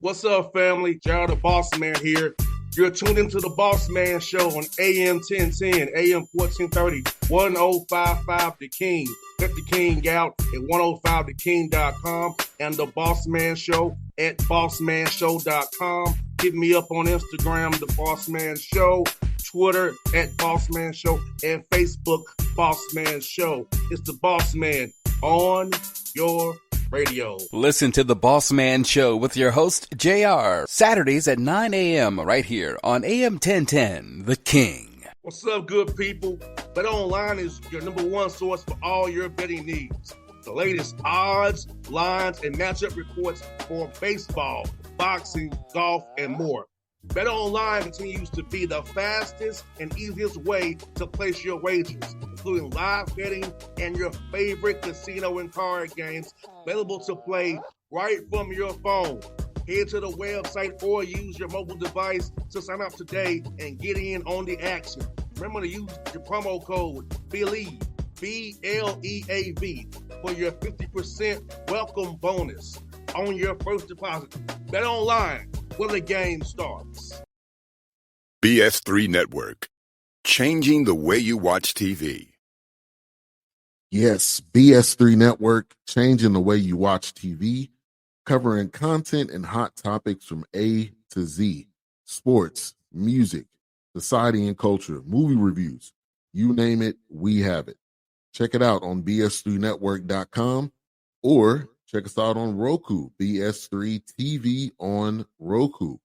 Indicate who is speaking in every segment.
Speaker 1: What's up, family? Gerald the Bossman here. You're tuned into the Bossman Show on AM 1010, AM 1430, 1055 The King. Let the King out at 105theking.com and the Bossman Show at bossmanshow.com. Hit me up on Instagram, the Bossman Show, Twitter at Bossman Show, and Facebook, Bossman Show. It's the Bossman on your radio.
Speaker 2: Listen to the Bossman Show with your host, JR, Saturdays at 9 a.m. right here on AM 1010, The King.
Speaker 1: What's up, good people? BetOnline is your number one source for all your betting needs. The latest odds, lines, and matchup reports for baseball, boxing, golf, and more. BetOnline continues to be the fastest and easiest way to place your wagers, including live betting and your favorite casino and card games available to play right from your phone. Head to the website or use your mobile device to sign up today and get in on the action. Remember to use your promo code BELIEVE, BLEAV, for your 50% welcome bonus on your first deposit. BetOnline, where the game starts.
Speaker 3: BS3 Network, changing the way you watch TV.
Speaker 4: Yes, BS3 Network, changing the way you watch TV, covering content and hot topics from A to Z, sports, music, society and culture, movie reviews, you name it, we have it. Check it out on bs3network.com or check us out on Roku, BS3 TV on Roku,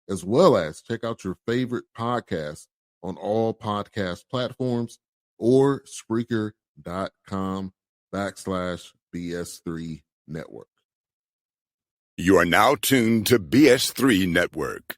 Speaker 4: as well as check out your favorite podcast on all podcast platforms or Spreaker.com/BS3 Network.
Speaker 3: You are now tuned to BS3 Network.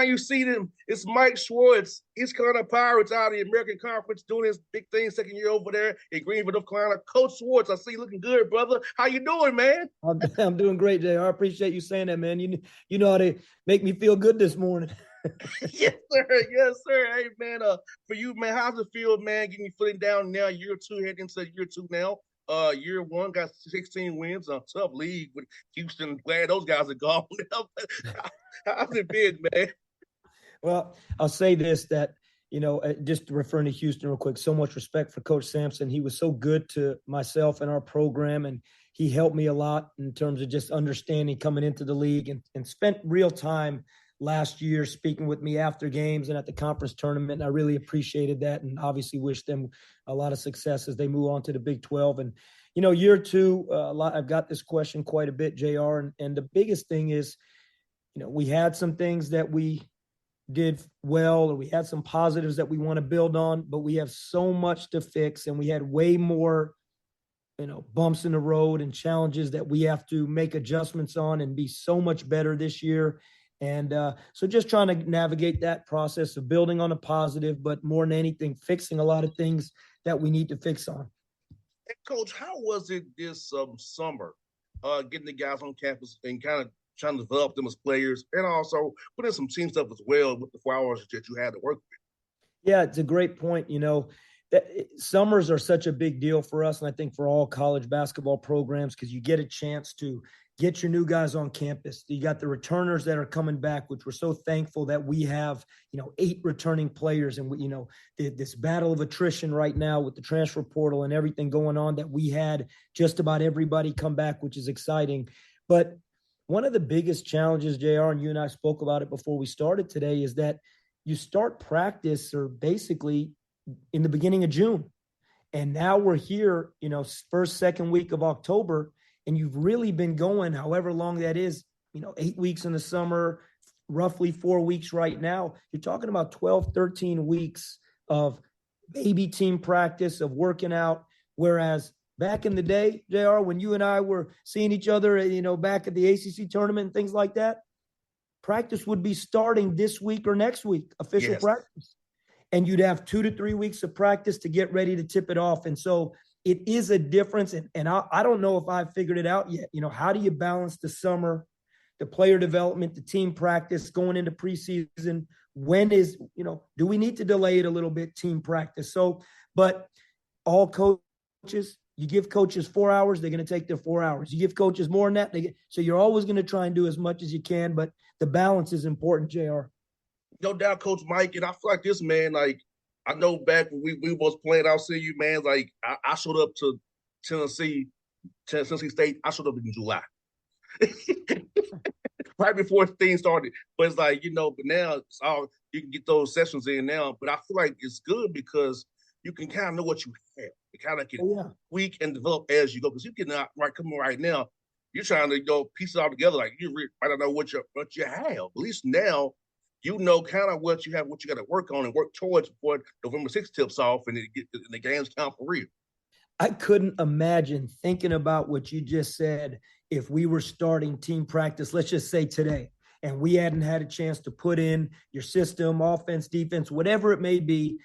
Speaker 1: You see them, it's Mike Schwartz, East Carolina Pirates out of the American Conference doing his big thing, second year over there in Greenville, North Carolina. Coach Schwartz, I see you looking good, brother. How you doing, man?
Speaker 5: I'm doing great, JR. I appreciate you saying that, man. You know how to make me feel good this morning.
Speaker 1: Yes, sir. Yes, sir. Hey, man, for you, man, how's it feel, man, getting your footing down now, year two, heading into year two now? Year one got 16 wins, a tough league with Houston. Glad those guys are gone. How's it been, man?
Speaker 5: Well, I'll say this, that, just referring to Houston real quick, so much respect for Coach Sampson. He was so good to myself and our program, and he helped me a lot in terms of just understanding coming into the league and spent real time last year speaking with me after games and at the conference tournament. And I really appreciated that and obviously wish them a lot of success as they move on to the Big 12. And, year two, I've got this question quite a bit, JR, and the biggest thing is, we had some things that we did well, or we had some positives that we want to build on, but we have so much to fix, and we had way more, bumps in the road and challenges that we have to make adjustments on and be so much better this year. And so just trying to navigate that process of building on a positive, but more than anything, fixing a lot of things that we need to fix on.
Speaker 1: Hey, Coach, how was it this summer getting the guys on campus and kind of trying to develop them as players, and also put in some team stuff as well with the 4 hours that you had to work with?
Speaker 5: Yeah, it's a great point. That summers are such a big deal for us, and I think for all college basketball programs, because you get a chance to get your new guys on campus. You got the returners that are coming back, which we're so thankful that we have, 8 returning players, and this battle of attrition right now with the transfer portal and everything going on, that we had just about everybody come back, which is exciting. But one of the biggest challenges, JR, and you and I spoke about it before we started today, is that you start practice or basically in the beginning of June. And now we're here, first, second week of October, and you've really been going however long that is, 8 weeks in the summer, roughly 4 weeks right now. You're talking about 12, 13 weeks of baby team practice, of working out. Whereas back in the day, JR, when you and I were seeing each other, back at the ACC tournament and things like that, practice would be starting this week or next week, official practice. And you'd have 2 to 3 weeks of practice to get ready to tip it off. And so it is a difference. And I don't know if I've figured it out yet. How do you balance the summer, the player development, the team practice going into preseason? When is, do we need to delay it a little bit, team practice? So, but all coaches, you give coaches 4 hours, they're going to take their 4 hours. You give coaches more than that. So you're always going to try and do as much as you can, but the balance is important, JR.
Speaker 1: No doubt, Coach Mike, and I feel like this, man, like, I know back when we was playing our CU, man, like, I showed up to Tennessee State, I showed up in July. Right before things started. But it's like, but now it's all, you can get those sessions in now. But I feel like it's good because you can kind of know what you have. You kind of can tweak and develop as you go. Because you can come right now, you're trying to piece it all together. Like, I don't know what you have. At least now, you know kind of what you have, what you got to work on and work towards before November 6th tips off and the games count for real.
Speaker 5: I couldn't imagine thinking about what you just said if we were starting team practice, let's just say today, and we hadn't had a chance to put in your system, offense, defense, whatever it may be,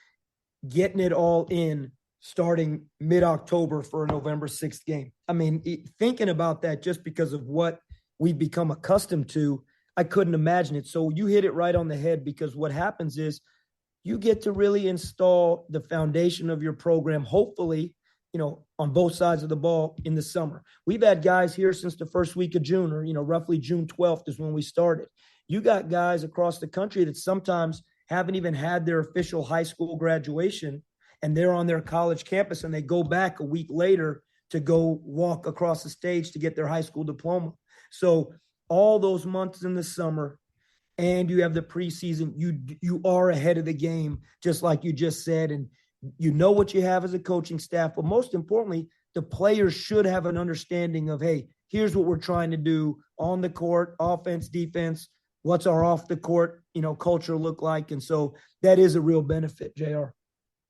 Speaker 5: getting it all in starting mid-October for a November 6th game. I mean, thinking about that just because of what we've become accustomed to, I couldn't imagine it. So you hit it right on the head, because what happens is you get to really install the foundation of your program, hopefully, on both sides of the ball in the summer. We've had guys here since the first week of June, or, roughly June 12th is when we started. You got guys across the country that sometimes haven't even had their official high school graduation, and they're on their college campus and they go back a week later to go walk across the stage to get their high school diploma. So all those months in the summer, and you have the preseason, you are ahead of the game, just like you just said, and you know what you have as a coaching staff. But most importantly, the players should have an understanding of, hey, here's what we're trying to do on the court, offense, defense, what's our off the court, culture look like. And so that is a real benefit, JR.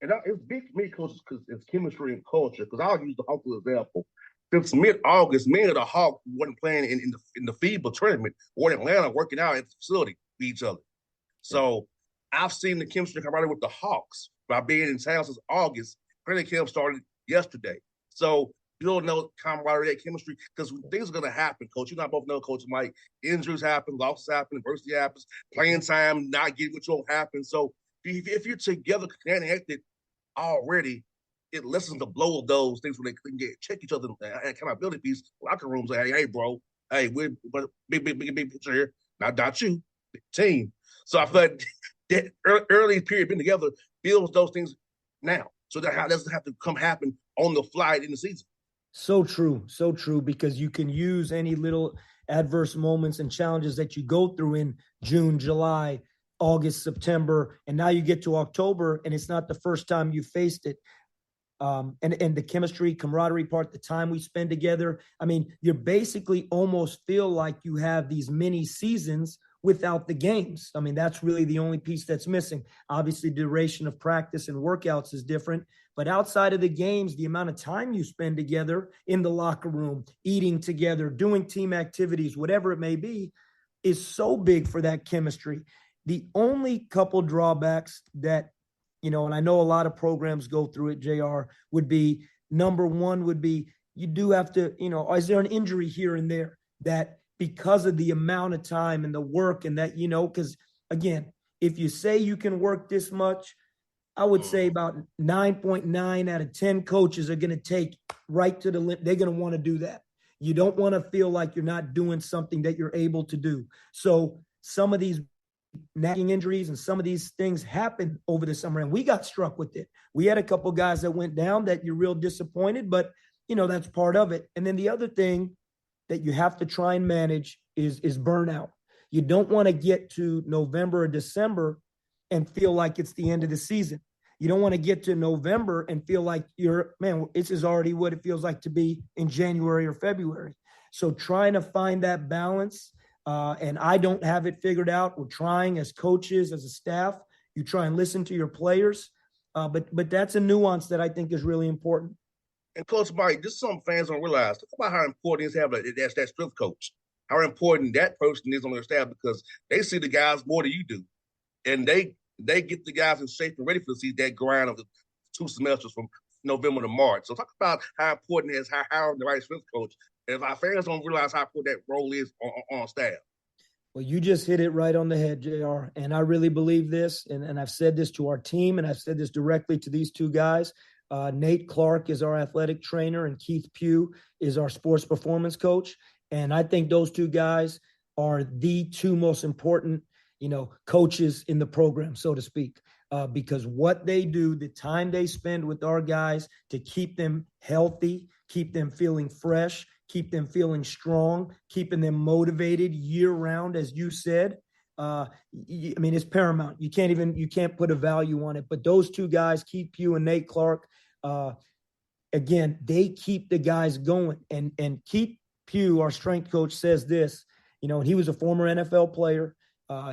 Speaker 1: And it's big for me, coaches, because it's chemistry and culture. Because I'll use the Hawks example. Since mid-August, many of the Hawks wasn't playing in the FIBA tournament or in Atlanta, working out at the facility with each other. So I've seen the chemistry come right with the Hawks by being in town since August. Training camp started yesterday. So you don't know camaraderie, that chemistry, because things are going to happen, Coach. You and I both know, Coach Mike. Injuries happen, losses happen, adversity happens, playing time, not getting what you'll happen. So if you're together, connected already, it lessens the blow of those things when they can check each other and accountability piece. Locker rooms, hey, bro, hey, we're big picture here. Not you, team. So I feel like that early period being together builds those things now. So that doesn't have to happen on the fly in the season.
Speaker 5: So true, because you can use any little adverse moments and challenges that you go through in June, July, August, September, and now you get to October, and it's not the first time you faced it. And the chemistry, camaraderie part, the time we spend together. I mean, you basically almost feel like you have these mini seasons without the games. I mean, that's really the only piece that's missing. Obviously, duration of practice and workouts is different, but outside of the games, the amount of time you spend together in the locker room, eating together, doing team activities, whatever it may be, is so big for that chemistry. The only couple drawbacks that, and I know a lot of programs go through it, JR, would be, number one would be, you do have to, is there an injury here and there that, because of the amount of time and the work and that, because again, if you say you can work this much, I would say about 9.9 out of 10 coaches are going to take right to the limit. They're going to want to do that. You don't want to feel like you're not doing something that you're able to do. So some of these nagging injuries and some of these things happen over the summer, and we got struck with it. We had a couple guys that went down that you're real disappointed, but that's part of it. And then the other thing that you have to try and manage is burnout. You don't want to get to November or December and feel like it's the end of the season. You don't want to get to November and feel like this is already what it feels like to be in January or February. So trying to find that balance And I don't have it figured out. We're trying as coaches, as a staff. You try and listen to your players. But that's a nuance that I think is really important.
Speaker 1: And Coach Mike, just some fans don't realize about how important it is to have that strength coach. How important that person is on their staff, because they see the guys more than you do. And they get the guys in shape and ready for that grind of the 2 semesters from November to March. So talk about how important it is hiring the right strength coach. And if our fans don't realize how important that role is on staff.
Speaker 5: Well, you just hit it right on the head, JR. And I really believe this. And I've said this to our team, and I've said this directly to these 2 guys. Nate Clark is our athletic trainer, and Keith Pugh is our sports performance coach. And I think those 2 guys are the 2 most important, coaches in the program, so to speak, because what they do, the time they spend with our guys to keep them healthy, keep them feeling fresh, keep them feeling strong, keeping them motivated year round, as you said. It's paramount. You can't put a value on it. But those 2 guys, Keith Pugh and Nate Clark, again, they keep the guys going. And Keith Pugh, our strength coach, says this. And he was a former NFL player.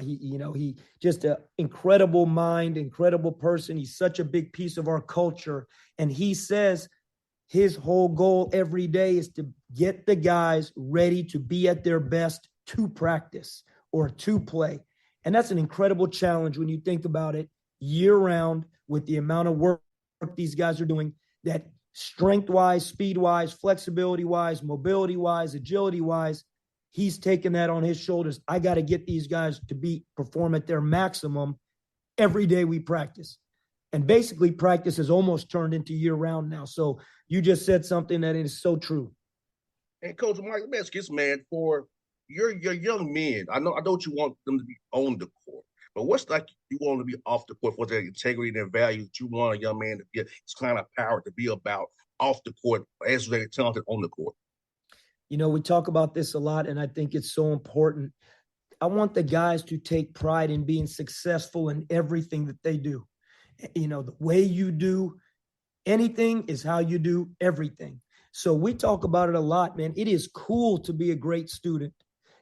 Speaker 5: He just an incredible mind, incredible person. He's such a big piece of our culture. And he says his whole goal every day is to get the guys ready to be at their best to practice or to play. And that's an incredible challenge when you think about it year round, with the amount of work these guys are doing, that strength-wise, speed-wise, flexibility-wise, mobility-wise, agility-wise, he's taking that on his shoulders. I got to get these guys to perform at their maximum every day we practice. And basically practice has almost turned into year round now. So you just said something that is so true.
Speaker 1: And Coach Mike, let me ask you this, man, for your young men, I know you want them to be on the court, but what's like you want them to be off the court for their integrity and their values that you want a young man to be, his kind of power to be about off the court as they're talented on the court?
Speaker 5: We talk about this a lot, and I think it's so important. I want the guys to take pride in being successful in everything that they do. The way you do anything is how you do everything. So we talk about it a lot, man. It is cool to be a great student.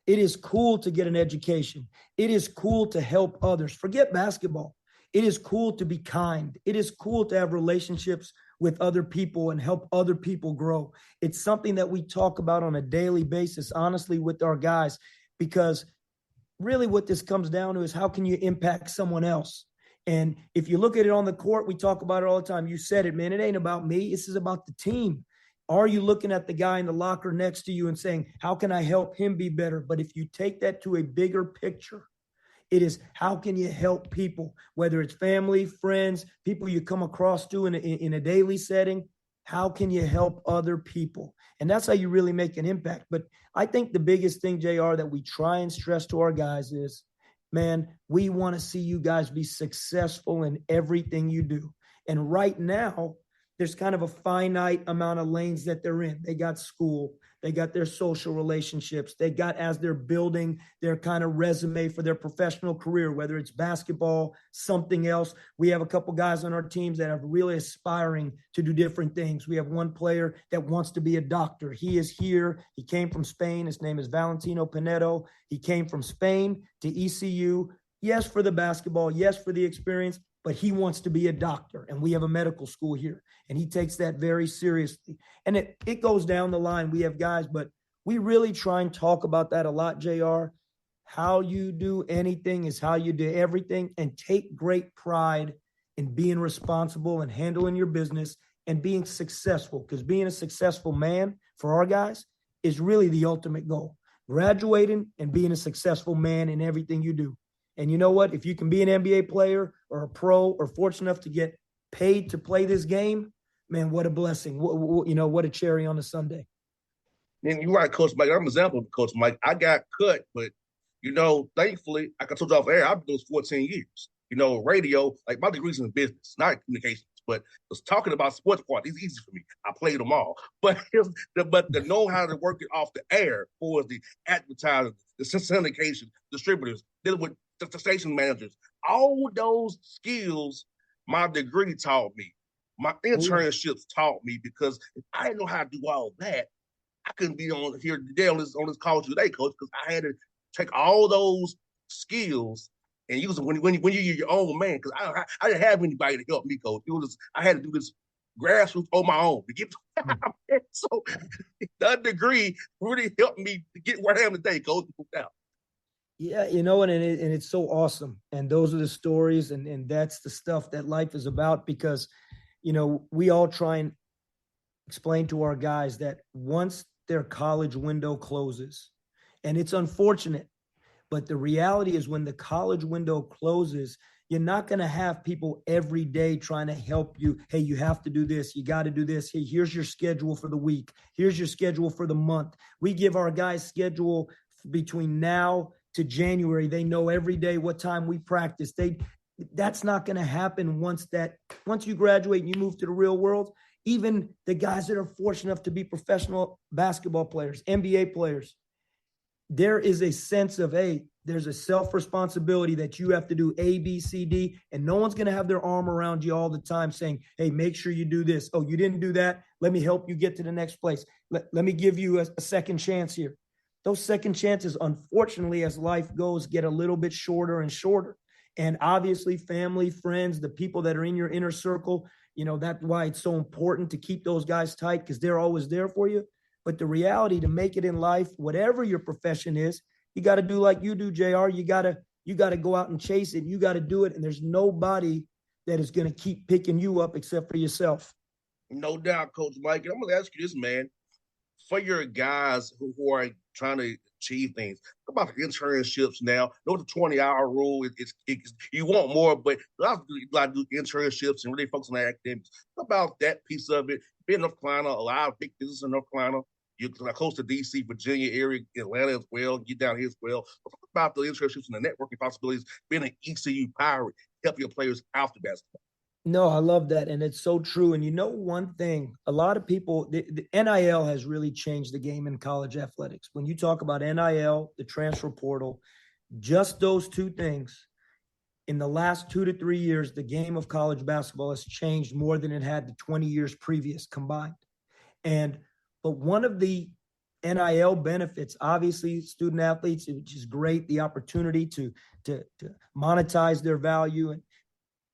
Speaker 5: It is cool to get an education. It is cool to help others. Forget basketball. It is cool to be kind. It is cool to have relationships with other people and help other people grow. It's something that we talk about on a daily basis, honestly, with our guys, because really what this comes down to is how can you impact someone else? And if you look at it on the court, we talk about it all the time. You said it, man. It ain't about me. This is about the team. Are you looking at the guy in the locker next to you and saying, how can I help him be better? But if you take that to a bigger picture, it is how can you help people, whether it's family, friends, people you come across to in a daily setting. How can you help other people? And that's how you really make an impact. But I think the biggest thing, JR, that we try and stress to our guys is, man, we want to see you guys be successful in everything you do. And right now, there's kind of a finite amount of lanes that they're in. They got school. They got their social relationships. They got, as they're building their kind of resume for their professional career, whether it's basketball, something else. We have a couple guys on our teams that are really aspiring to do different things. We have one player that wants to be a doctor. He is here. He came from Spain. His name is Valentino Pinedo. He came from Spain to ECU. Yes, for the basketball. Yes, for the experience. But he wants to be a doctor, and we have a medical school here, and he takes that very seriously. And it goes down the line. We have guys, but we really try and talk about that a lot, JR. How you do anything is how you do everything, and take great pride in being responsible and handling your business and being successful, because being a successful man for our guys is really the ultimate goal. Graduating and being a successful man in everything you do. And you know what? If you can be an NBA player or a pro or fortunate enough to get paid to play this game, man, what a blessing. What a cherry on a Sunday.
Speaker 1: And you're right, Coach Mike. I'm an example of Coach Mike. I got cut, but, thankfully, like I told you off air, I've been doing this 14 years. Radio, like my degree's in business, not communications, but was talking about sports part. It's easy for me. I played them all. But to know how to work it off the air for the advertising, the syndication, distributors, dealing with the station managers, all those skills my degree taught me. My internships taught me, because if I didn't know how to do all that, I couldn't be on here today on this call today, Coach, because I had to take all those skills and use them when you're your own man. Because I didn't have anybody to help me, coach. I had to do this grassroots on my own to get. So that degree really helped me to get where I am today, coach.
Speaker 5: Yeah, and it's so awesome. And those are the stories, and that's the stuff that life is about, because, we all try and explain to our guys that once their college window closes, and it's unfortunate, but the reality is when the college window closes, you're not going to have people every day trying to help you. Hey, you have to do this. You got to do this. Hey, here's your schedule for the week. Here's your schedule for the month. We give our guys schedule between now to January. They know every day what time we practice. That's not going to happen once you graduate and you move to the real world. Even the guys that are fortunate enough to be professional basketball players, NBA players, there is a sense of, hey, there's a self-responsibility that you have to do A, B, C, D, and no one's going to have their arm around you all the time saying, hey, make sure you do this. Oh, you didn't do that. Let me help you get to the next place. Let me give you a second chance here. Those second chances, unfortunately, as life goes, get a little bit shorter and shorter. And obviously, family, friends, the people that are in your inner circle, that's why it's so important to keep those guys tight, because they're always there for you. But the reality, to make it in life, whatever your profession is, you got to do like you do, JR. You got to go out and chase it. You got to do it. And there's nobody that is going to keep picking you up except for yourself.
Speaker 1: No doubt, Coach Mike. And I'm going to ask you this, man. For your guys who are trying to achieve things, what about the internships now? Know the 20-hour rule. You want more, but a lot of do internships and really focus on the academics. What about that piece of it? Being in North Carolina, a lot of big business in North Carolina. You're close to D.C., Virginia area, Atlanta as well. Get down here as well. What about the internships and the networking possibilities? Being an ECU pirate, help your players out the basketball.
Speaker 5: No, I love that. And it's so true. And one thing, a lot of people, the NIL has really changed the game in college athletics. When you talk about NIL, the transfer portal, just those two things, in the last 2 to 3 years, the game of college basketball has changed more than it had the 20 years previous combined. But one of the NIL benefits, obviously, student athletes, which is great, the opportunity to monetize their value and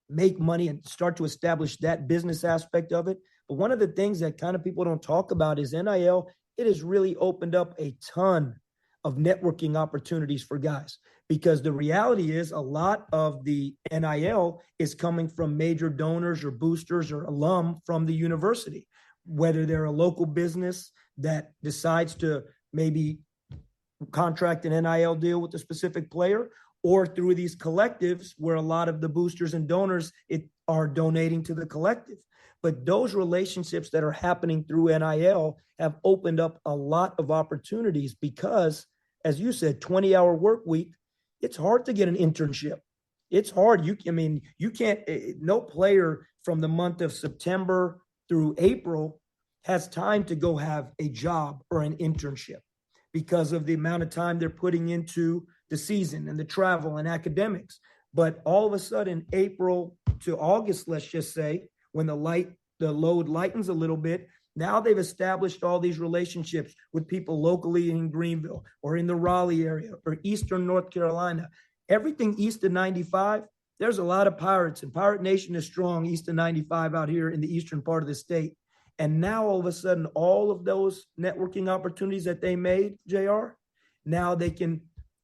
Speaker 5: make money and start to establish that business aspect of it. But one of the things that kind of people don't talk about is NIL. It has really opened up a ton of networking opportunities for guys, because the reality is a lot of the NIL is coming from major donors or boosters or alum from the university, whether they're a local business that decides to maybe contract an NIL deal with a specific player, or through these collectives where a lot of the boosters and donors are donating to the collective. But those relationships that are happening through NIL have opened up a lot of opportunities because, as you said, 20-hour work week, it's hard to get an internship. It's hard. You can't, no player from the month of September through April has time to go have a job or an internship because of the amount of time they're putting into the season and the travel and academics. But all of a sudden, April to August, let's just say, when the load lightens a little bit, now they've established all these relationships with people locally in Greenville or in the Raleigh area or Eastern North Carolina. Everything east of 95, there's a lot of Pirates, and Pirate Nation is strong east of 95 out here in the eastern part of the state. And now all of a sudden, all of those networking opportunities that they made, JR, now they can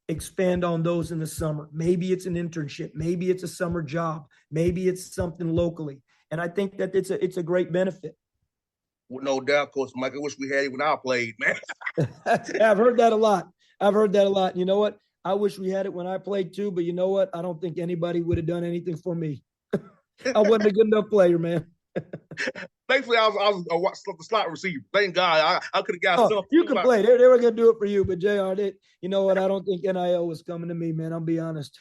Speaker 5: expand on those in the summer. Maybe it's an internship. Maybe it's a summer job. Maybe it's something locally. And I think that it's a great benefit.
Speaker 1: Well, no doubt, Coach Mike. I wish we had it when I played, man.
Speaker 5: I've heard that a lot. You know what? I wish we had it when I played too, but you know what? I don't think anybody would have done anything for me. I wasn't a good enough player, man.
Speaker 1: Thankfully, I was the slot receiver. Thank God, I could have got something.
Speaker 5: You could play. They were going to do it for you, but JR, you know what? I don't think NIL was coming to me, man. I'll be honest.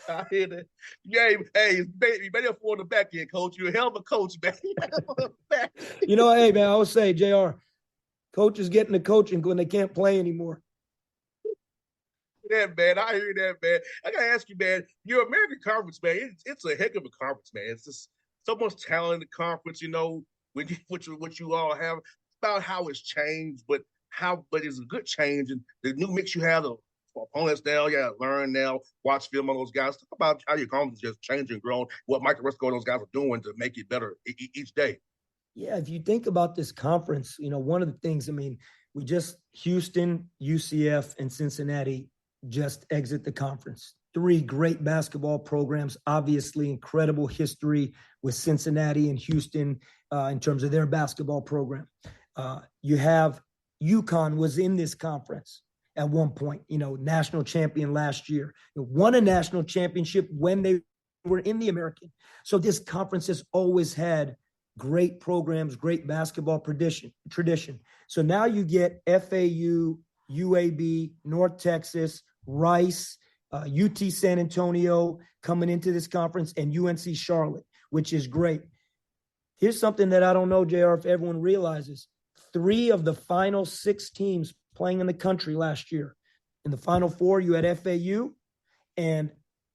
Speaker 1: I hear that. Yeah, hey, you better afford the back end, coach. You're a hell of a coach, man.
Speaker 5: Hey, man, I always say, JR, coaches getting the coaching when they can't play anymore.
Speaker 1: Yeah, man. I hear that, man. I got to ask you, man, your American Conference, man, it's a heck of a conference, man. It's just so much talent in the conference, what you all have. It's about how it's changed, but it's a good change. And the new mix you have of opponents now. You got to learn now, watch film on those guys. Talk about how your conference is just changing and growing, what Mike Resco and those guys are doing to make it better each day.
Speaker 5: Yeah, if you think about this conference, one of the things, we just Houston, UCF, and Cincinnati just exit the conference. 3 great basketball programs, obviously incredible history with Cincinnati and Houston in terms of their basketball program. You have UConn was in this conference at one point, national champion last year. Won a national championship when they were in the American. So this conference has always had great programs, great basketball tradition. So now you get FAU, UAB, North Texas, Rice, UT San Antonio coming into this conference, and UNC Charlotte, which is great. Here's something that I don't know, JR, if everyone realizes. 3 of the final 6 teams playing in the country last year. In the Final Four, you had FAU, and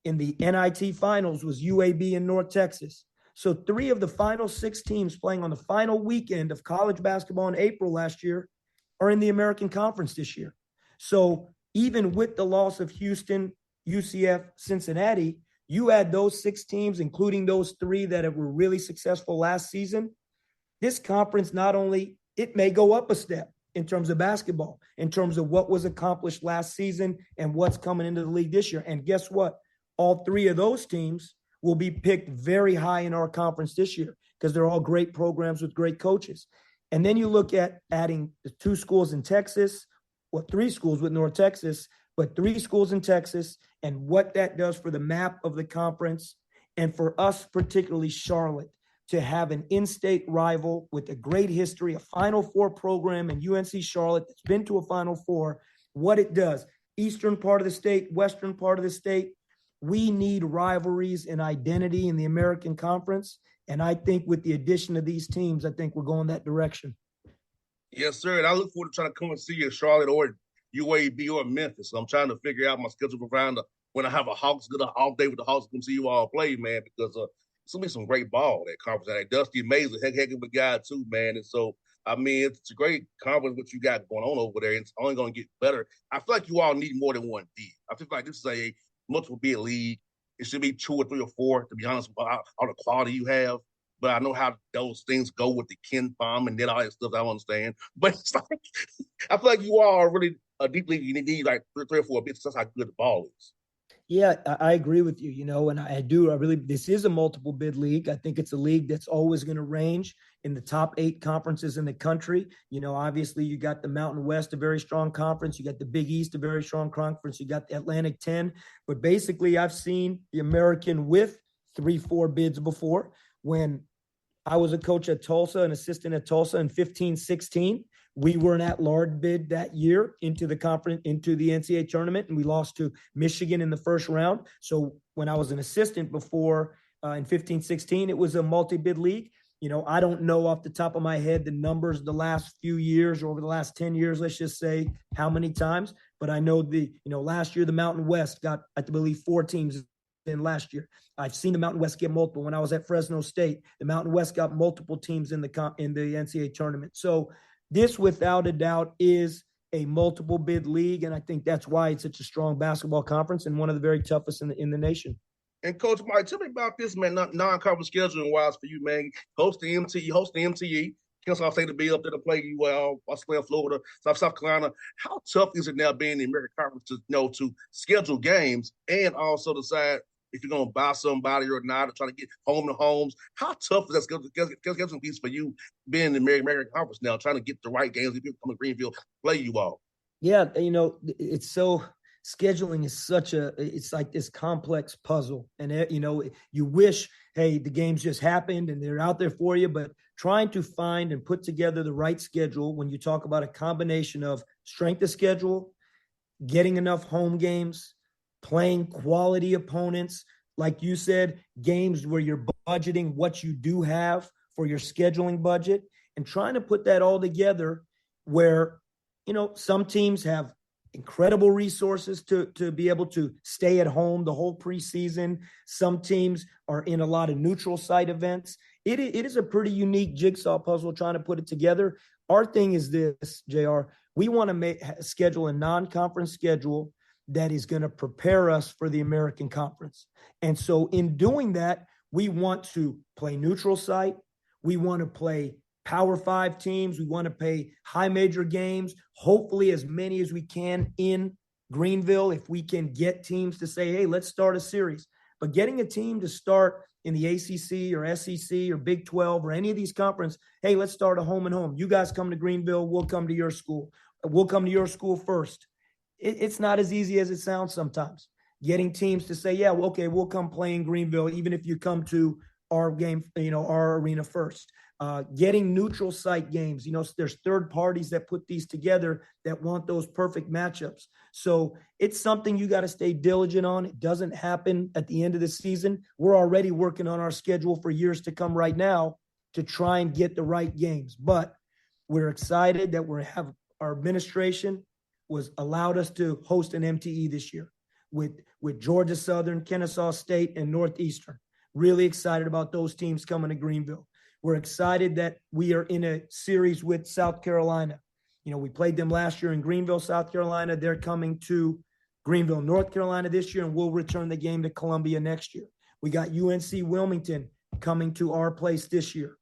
Speaker 5: in the NIT finals was UAB and North Texas. So 3 of the final 6 teams playing on the final weekend of college basketball in April last year are in the American Conference this year. So even with the loss of Houston, UCF, Cincinnati, you add those 6 teams, including those 3 that were really successful last season, this conference not only, it may go up a step in terms of basketball, in terms of what was accomplished last season and what's coming into the league this year. And guess what? All 3 of those teams will be picked very high in our conference this year because they're all great programs with great coaches. And then you look at adding the 2 schools in Texas, 3 schools with North Texas, but 3 schools in Texas, and what that does for the map of the conference, and for us, particularly Charlotte, to have an in-state rival with a great history, a Final Four program in UNC Charlotte that's been to a Final Four, what it does. Eastern part of the state, western part of the state, we need rivalries and identity in the American Conference, and I think with the addition of these teams, I think we're going that direction.
Speaker 1: Yes, sir, and I look forward to trying to come and see you in Charlotte or UAB or Memphis. So I'm trying to figure out my schedule around when I have a Hawks good off day with the Hawks, come see you all play, man, because it's gonna be some great ball that conference. And Dusty Mays, a heck of a guy too, man. And so it's a great conference what you got going on over there. It's only gonna get better. I feel like you all need more than one D. I feel like this is a multiple bid league. It should be 2 or 3 or 4, to be honest, with all the quality you have. But I know how those things go with the Ken Palm and then all that stuff. I don't understand. But it's like, I feel like you all are really a deep league. You need like 3 or 4 bits. That's how good the ball is.
Speaker 5: Yeah, I agree with you, and I really, this is a multiple bid league. I think it's a league that's always going to range in the top 8 conferences in the country. Obviously you got the Mountain West, a very strong conference. You got the Big East, a very strong conference. You got the Atlantic 10, but basically I've seen the American with 3-4 bids before. When I was a coach at Tulsa, an assistant at Tulsa in 15-16, we were an at-large bid that year into the conference, into the NCAA tournament, and we lost to Michigan in the first round. So when I was an assistant before in 15-16, it was a multi-bid league. I don't know off the top of my head the numbers the last few years or over the last 10 years, let's just say how many times, but I know last year the Mountain West got, I believe, 4 teams in last year. I've seen the Mountain West get multiple. When I was at Fresno State, the Mountain West got multiple teams in the NCAA tournament. So this, without a doubt, is a multiple bid league, and I think that's why it's such a strong basketball conference and one of the very toughest in the nation.
Speaker 1: And Coach Mike, tell me about this, man, non-conference scheduling wise for you, man. Host the MTE, Kennesaw State to be up there to play you Australia, Florida, South Carolina. How tough is it now being in the American Conference to schedule games and also decide if you're going to buy somebody or not, or trying to get home to homes? How tough is that scheduling piece for you being in the American Conference now, trying to get the right games if you come to Greenville, play you all?
Speaker 5: Yeah, it's so – scheduling is it's like this complex puzzle. And, you wish, hey, the games just happened and they're out there for you, but trying to find and put together the right schedule when you talk about a combination of strength of schedule, getting enough home games, playing quality opponents, like you said, games where you're budgeting what you do have for your scheduling budget, and trying to put that all together where, some teams have incredible resources to be able to stay at home the whole preseason. Some teams are in a lot of neutral site events. It is a pretty unique jigsaw puzzle trying to put it together. Our thing is this, JR, we want to schedule a non-conference schedule that is going to prepare us for the American Conference. And so in doing that, we want to play neutral site. We want to play Power 5 teams. We want to play high major games, hopefully as many as we can in Greenville, if we can get teams to say, hey, let's start a series. But getting a team to start in the ACC or SEC or Big 12 or any of these conferences, hey, let's start a home and home. You guys come to Greenville, we'll come to your school. We'll come to your school first. It's not as easy as it sounds sometimes. Getting teams to say, yeah, well, okay, we'll come play in Greenville, even if you come to our game, our arena first. Getting neutral site games, there's third parties that put these together that want those perfect matchups. So it's something you got to stay diligent on. It doesn't happen at the end of the season. We're already working on our schedule for years to come right now to try and get the right games. But we're excited that our administration was allowed us to host an MTE this year with Georgia Southern, Kennesaw State, and Northeastern. Really excited about those teams coming to Greenville. We're excited that we are in a series with South Carolina. We played them last year in Greenville, South Carolina. They're coming to Greenville, North Carolina this year, and we'll return the game to Columbia next year. We got UNC Wilmington coming to our place this year.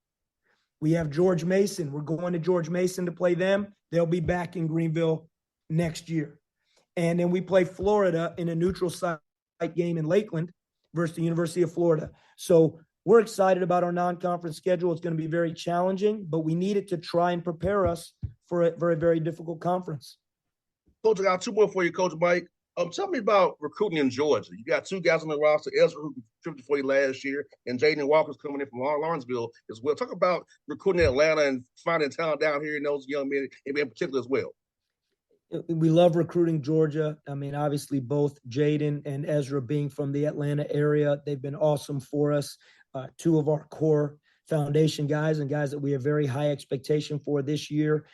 Speaker 5: We have George Mason. We're going to George Mason to play them. They'll be back in Greenville next year. And then we play Florida in a neutral site game in Lakeland versus the University of Florida. So we're excited about our non-conference schedule. It's going to be very challenging, but we need it to try and prepare us for a very, very difficult conference.
Speaker 1: Coach, I got two more for you, Coach Mike. Tell me about recruiting in Georgia. You got two guys on the roster, Ezra, who contributed for you last year, and Jaden Walker's coming in from Lawrenceville as well. Talk about recruiting in Atlanta and finding talent down here in those young men in particular as well.
Speaker 5: We love recruiting Georgia. I mean, obviously, both Jaden and Ezra being from the Atlanta area, they've been awesome for us. Two of our core foundation guys and guys that we have very high expectation for this year.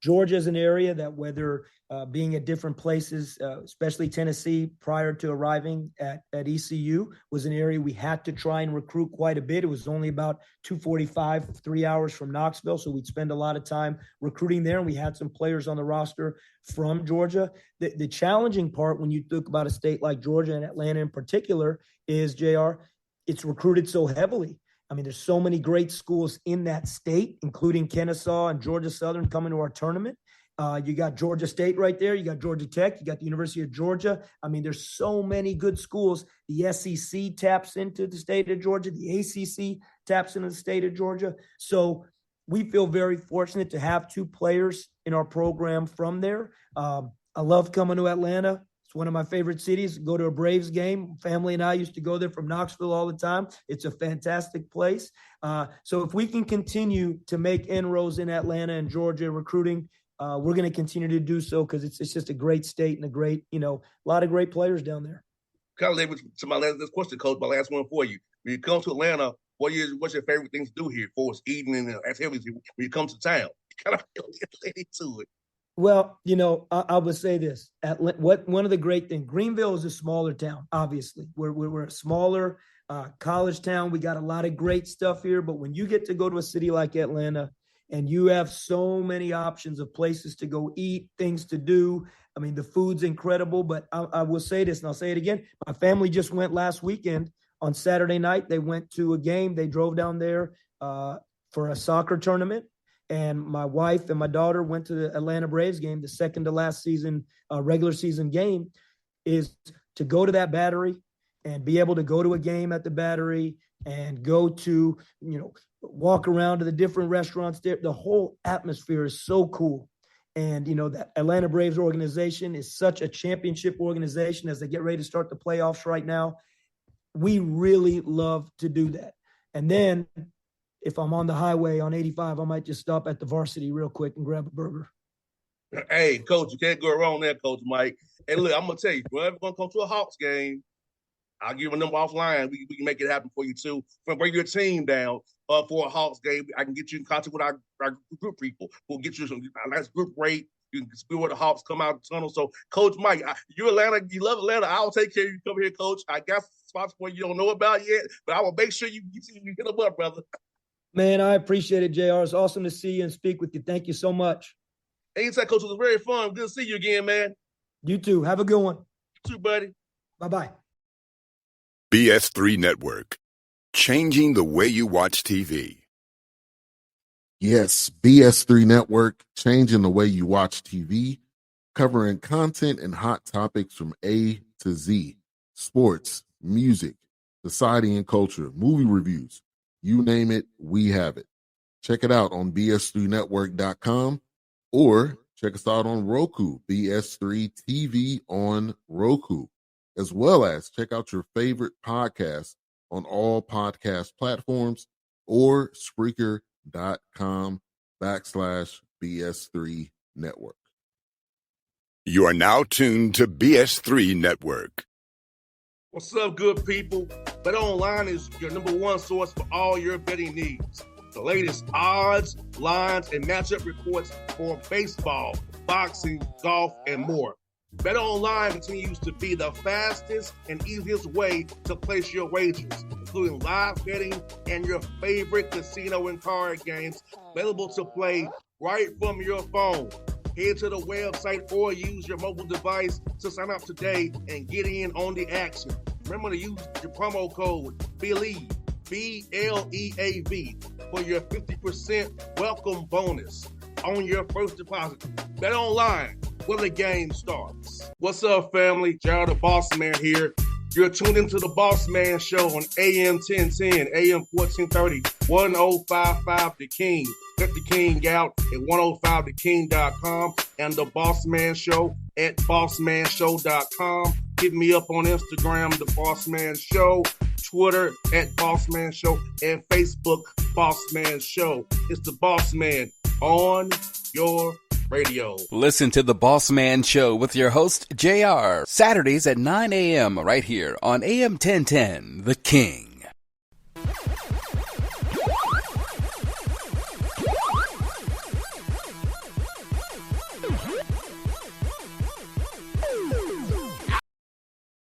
Speaker 5: Georgia is an area that whether being at different places, especially Tennessee prior to arriving at ECU, was an area we had to try and recruit quite a bit. It was only about 2:45, 3 hours from Knoxville. So we'd spend a lot of time recruiting there. And we had some players on the roster from Georgia. The challenging part when you think about a state like Georgia and Atlanta in particular is, JR, it's recruited so heavily. I mean, there's so many great schools in that state, including Kennesaw and Georgia Southern coming to our tournament. You got Georgia State right there. You got Georgia Tech. You got the University of Georgia. I mean, there's so many good schools. The SEC taps into the state of Georgia. The ACC taps into the state of Georgia. So we feel very fortunate to have two players in our program from there. I love coming to Atlanta. It's one of my favorite cities. Go to a Braves game. Family and I used to go there from Knoxville all the time. It's a fantastic place. So if we can continue to make inroads in Atlanta and Georgia recruiting, we're going to continue to do so because it's just a great state and a great, a lot of great players down there.
Speaker 1: Kind of lead to my last question, Coach. My last one for you. When you come to Atlanta, what's your favorite things to do here for us, eating and activities when you come to town? Kind of get into it.
Speaker 5: Well, I would say this. One of the great things, Greenville is a smaller town, obviously. We're a smaller college town. We got a lot of great stuff here. But when you get to go to a city like Atlanta and you have so many options of places to go eat, things to do, I mean, the food's incredible. But I will say this, and I'll say it again. My family just went last weekend on Saturday night. They went to a game. They drove down there for a soccer tournament. And my wife and my daughter went to the Atlanta Braves game, the second to last season, regular season game, is to go to that Battery and be able to go to a game at the Battery and go to, walk around to the different restaurants there. The whole atmosphere is so cool. And, that Atlanta Braves organization is such a championship organization as they get ready to start the playoffs right now. We really love to do that. And then if I'm on the highway on 85, I might just stop at the Varsity real quick and grab a burger.
Speaker 1: Hey, Coach, you can't go wrong there, Coach Mike. Hey, look, I'm going to tell you, if you're ever going to come to a Hawks game, I'll give you a number offline. We can make it happen for you, too. If I bring your team down for a Hawks game, I can get you in contact with our group people. We'll get you a nice group rate. You can see where the Hawks come out of the tunnel. So, Coach Mike, you love Atlanta. I'll take care of you. Come here, Coach. I got spots for you don't know about yet, but I will make sure you hit them up, brother.
Speaker 5: Man, I appreciate it, JR. It's awesome to see you and speak with you. Thank you so much.
Speaker 1: Anytime, Coach. It was very fun. Good to see you again, man.
Speaker 5: You too. Have a good one.
Speaker 1: You too, buddy.
Speaker 5: Bye-bye.
Speaker 3: BS3 Network. Changing the way you watch TV.
Speaker 4: Yes, BS3 Network, changing the way you watch TV, covering content and hot topics from A to Z. Sports, music, society and culture, movie reviews. You name it, we have it. Check it out on bs3network.com or check us out on Roku, BS3 TV on Roku, as well as check out your favorite podcast on all podcast platforms or Spreaker.com/BS3 Network.
Speaker 3: You are now tuned to BS3 Network.
Speaker 1: What's up, good people? Bet Online is your number one source for all your betting needs. The latest odds, lines, and matchup reports for baseball, boxing, golf, and more. Bet Online continues to be the fastest and easiest way to place your wagers, including live betting and your favorite casino and card games available to play right from your phone. Head to the website or use your mobile device to sign up today and get in on the action. Remember to use your promo code BELIEVE, BLEAV, for your 50% welcome bonus on your first deposit. Bet Online, where the game starts. What's up, family? Jared the Bossman here. You're tuned into the Bossman Show on AM 1010, AM 1430, 1055 The King. Check The King out at 105theking.com and the Bossman Show at bossmanshow.com. Hit me up on Instagram, The Bossman Show, Twitter at Bossman Show, and Facebook, Bossman Show. It's the Bossman on your radio.
Speaker 2: Listen to The Bossman Show with your host, JR, Saturdays at 9 a.m. right here on AM 1010, The King.